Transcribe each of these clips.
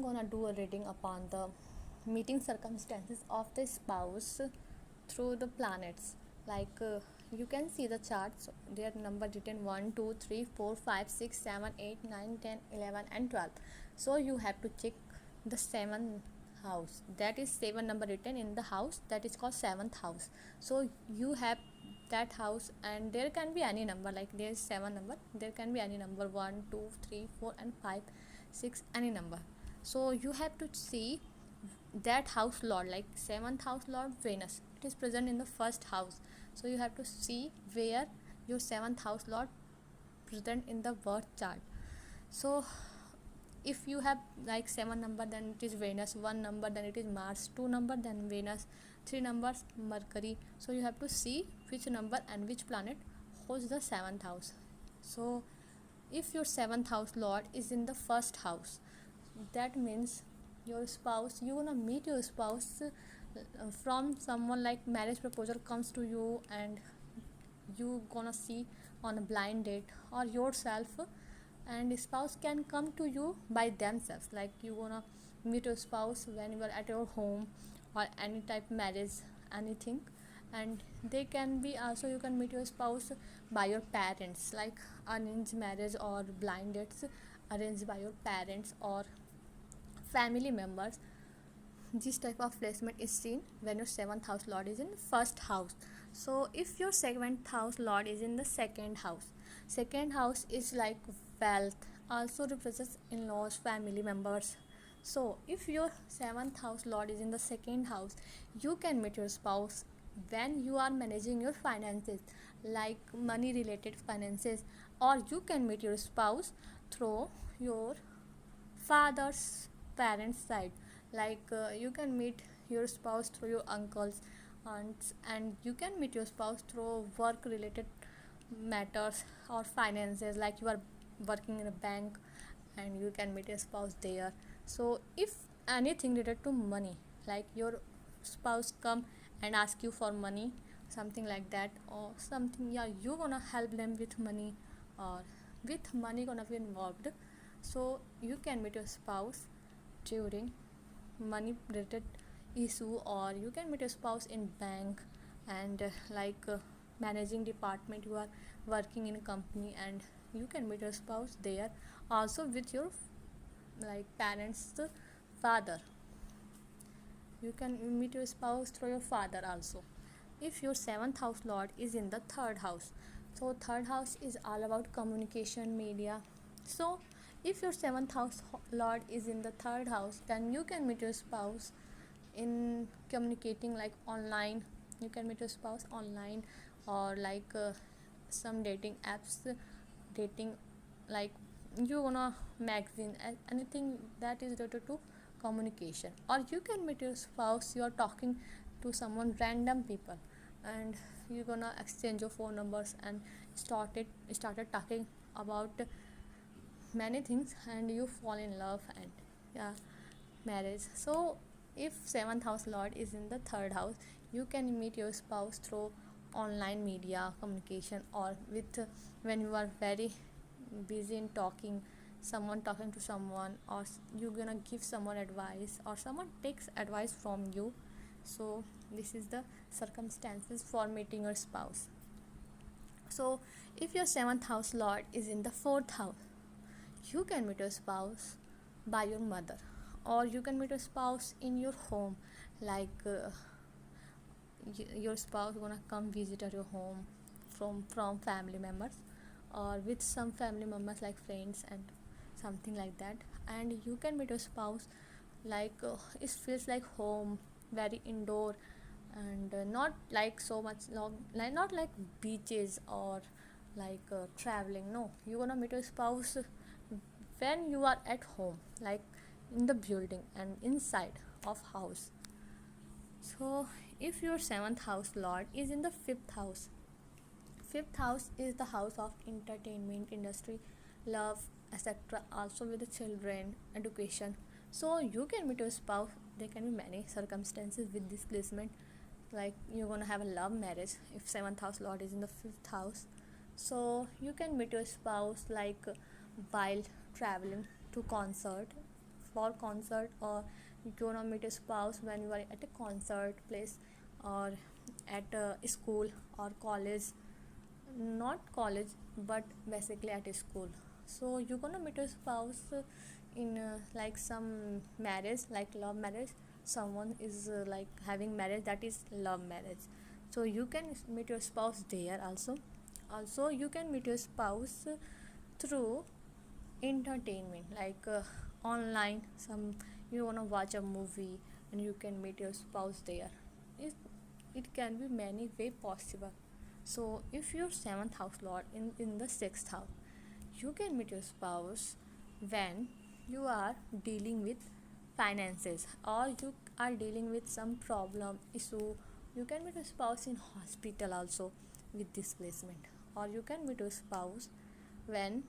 gonna do a reading upon the meeting circumstances of the spouse through the planets. Like you can see the charts, their number written 1, 2, 3, 4, 5, 6, 7, 8, 9, 10, 11, and 12. So you have to check the 7th house. That is 7 number written in the house, that is called 7th house. So you have that house, and there can be any number, like there is 7 number, there can be any number 1, 2, 3, 4, and 5, 6, any number. So you have to see that house lord, like 7th house lord Venus, it is present in the first house. So you have to see where your 7th house lord present in the birth chart. So if you have like 7 number, then it is Venus, 1 number, then it is Mars, 2 number, then Venus, 3 numbers Mercury. So you have to see which number and which planet holds the 7th house. So if your 7th house lord is in the first house, that means your spouse, you gonna meet your spouse from someone, like marriage proposal comes to you, and you gonna see on a blind date, or yourself and spouse can come to you by themselves, like you gonna meet your spouse when you are at your home or any type marriage, anything. And they can be also, you can meet your spouse by your parents, like arranged marriage or blind dates arranged by your parents or family members. This type of placement is seen when your 7th house lord is in first house. So if your 7th house lord is in the second house is like wealth, also represents in-laws, family members. So if your 7th house lord is in the second house, you can meet your spouse when you are managing your finances, like money related finances, or you can meet your spouse through your father's parents side, like you can meet your spouse through your uncles, aunts, and you can meet your spouse through work related matters or finances, like you are working in a bank and you can meet your spouse there. So if anything related to money, like your spouse come and ask you for money, something like that, or something, yeah, you gonna help them with money, or with money gonna be involved. So you can meet your spouse during money related issue, or you can meet your spouse in bank, and managing department, you are working in a company, and you can meet your spouse there. Also with your like parents father, you can meet your spouse through your father also. If your 7th house lord is in the third house, so third house is all about communication, media. So if your 7th house lord is in the third house, then you can meet your spouse in communicating, like online. You can meet your spouse online, or like some dating apps, dating, like you wanna magazine, anything that is related to communication. Or you can meet your spouse, you are talking to someone, random people, and you're gonna exchange your phone numbers and started talking about many things, and you fall in love, and yeah, marriage. So if 7th house lord is in the third house, you can meet your spouse through online media communication, or with when you are very busy in talking, someone talking to someone, or you're gonna give someone advice, or someone takes advice from you. So this is the circumstances for meeting your spouse. So if your 7th house lord is in the 4th house, you can meet your spouse by your mother, or you can meet your spouse in your home, like your spouse gonna come visit at your home from family members, or with some family members like friends and something like that. And you can meet your spouse, like it feels like home, very indoor, and not like so much long, like not like beaches or like traveling. No, you gonna meet your spouse when you are at home, like in the building and inside of house. So if your 7th house lord is in the 5th house, 5th house is the house of entertainment industry, love, etc., also with the children, education. So you can meet your spouse, there can be many circumstances with this placement, like you're gonna have a love marriage if 7th house lord is in the 5th house. So you can meet your spouse like while traveling to concert, for concert, or you gonna meet your spouse when you are at a concert place, or at a school or college. Not college, but basically at a school. So you're gonna meet your spouse in like some marriage, like love marriage. Someone is like having marriage, that is love marriage. So you can meet your spouse there also. Also you can meet your spouse through entertainment, like online. Some, you want to watch a movie and you can meet your spouse there. It, it can be many way possible. So if your seventh house lord in the sixth house, you can meet your spouse when you are dealing with finances, or you are dealing with some problem issue. You can meet your spouse in hospital also with this placement. Or you can meet your spouse when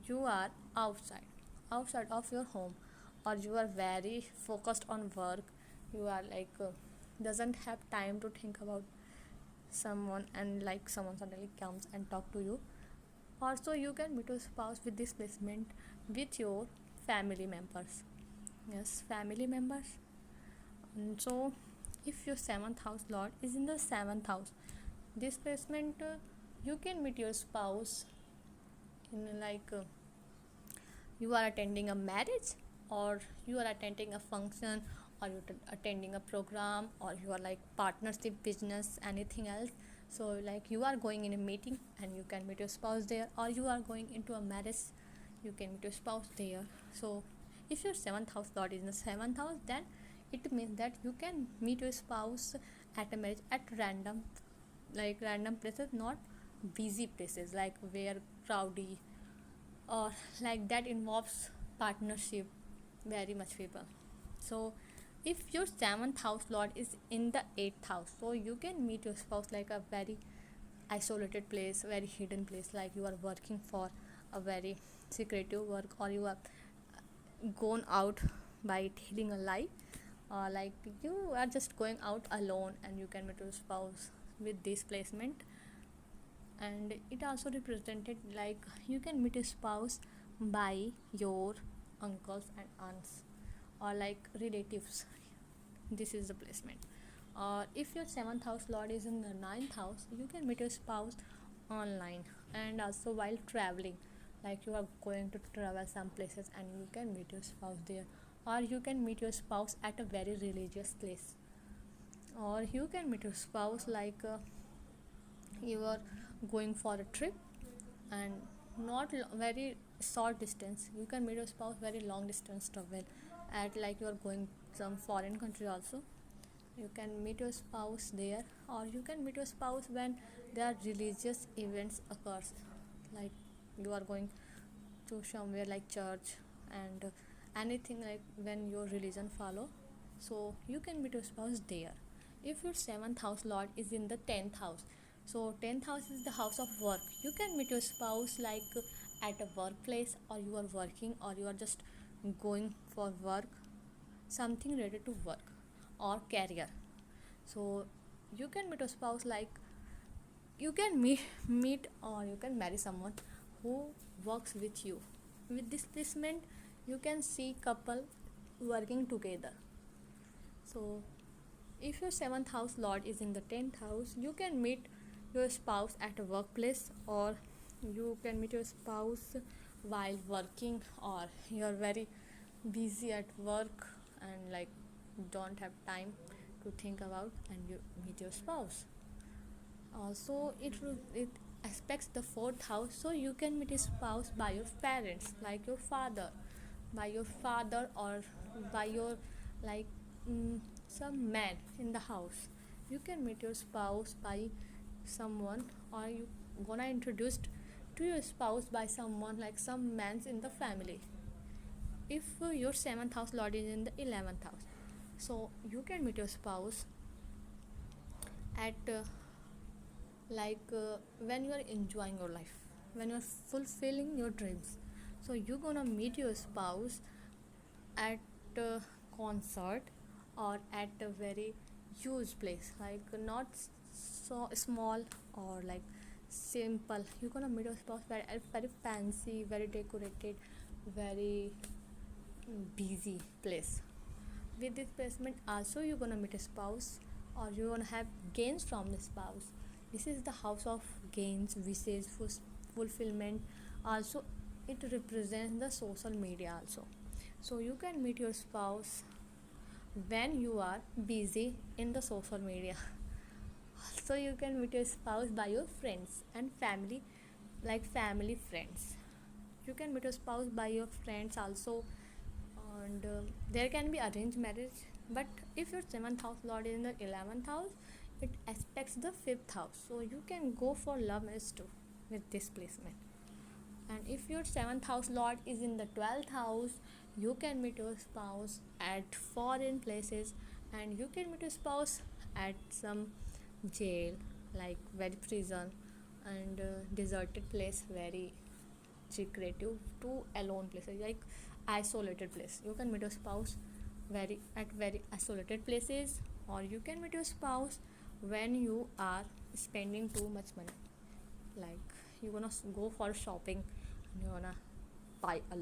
you are outside of your home, or you are very focused on work. You are like doesn't have time to think about someone, and like someone suddenly comes and talk to you. Also you can meet your spouse with this placement with your family members. Yes, family members. So if your seventh house lord is in the seventh house, this placement, you can meet your spouse in like you are attending a marriage, or you are attending a function, or you attending a program, or you are like partnership business, anything else. So like you are going in a meeting and you can meet your spouse there, or you are going into a marriage, you can meet your spouse there. So if your seventh house lord is in the seventh house, then it means that you can meet your spouse at a marriage at random, like random places, not busy places like where crowdy, or like that involves partnership, very much people. So if your seventh house lord is in the eighth house, so you can meet your spouse like a very isolated place, very hidden place, like you are working for a very secretive work, or you are gone out by telling a lie, or like you are just going out alone, and you can meet your spouse with this placement. And it also represented like you can meet a spouse by your uncles and aunts, or like relatives. This is the placement. Or if your seventh house lord is in the ninth house, you can meet your spouse online, and also while traveling, like you are going to travel some places and you can meet your spouse there. Or you can meet your spouse at a very religious place. Or you can meet your spouse like you are going for a trip, and not very short distance. You can meet your spouse very long distance travel, at like you are going some foreign country also, you can meet your spouse there. Or you can meet your spouse when there are religious events occurs, like you are going to somewhere like church, and anything like when your religion follow, so you can meet your spouse there. If your seventh house lord is in the 10th house, so 10th house is the house of work, you can meet your spouse like at a workplace, or you are working, or you are just going for work, something related to work or career. So you can meet a spouse like you can meet or you can marry someone who works with you. With this placement, you can see couple working together. So if your seventh house lord is in the 10th house, you can meet your spouse at a workplace, or you can meet your spouse while working, or you're very busy at work and like don't have time to think about, and you meet your spouse. Also it aspects the fourth house, so you can meet a spouse by your parents, like your father, by your father, or by your like some man in the house. You can meet your spouse by someone, or you gonna introduced to your spouse by someone like some man's in the family. If your seventh house lord is in the 11th house, so you can meet your spouse at when you are enjoying your life, when you are fulfilling your dreams. So you're gonna meet your spouse at a concert, or at a very huge place, like not so small or like simple. You're gonna meet your spouse very, very fancy, very decorated, very busy place. With this placement also you're gonna meet a spouse, or you're gonna have gains from the spouse. This is the house of gains, wishes, fulfillment. Also it represents the social media also. So you can meet your spouse when you are busy in the social media. So you can meet your spouse by your friends and family, like family friends. You can meet your spouse by your friends also. And there can be arranged marriage, but if your 7th house lord is in the 11th house, it aspects the 5th house, so you can go for love marriage too with this placement. And if your 7th house lord is in the 12th house, you can meet your spouse at foreign places, and you can meet your spouse at some jail, like very prison, and deserted place, very secretive to alone places, like isolated place. You can meet your spouse very isolated places, or you can meet your spouse when you are spending too much money, like you're gonna go for shopping and you're gonna buy a lot.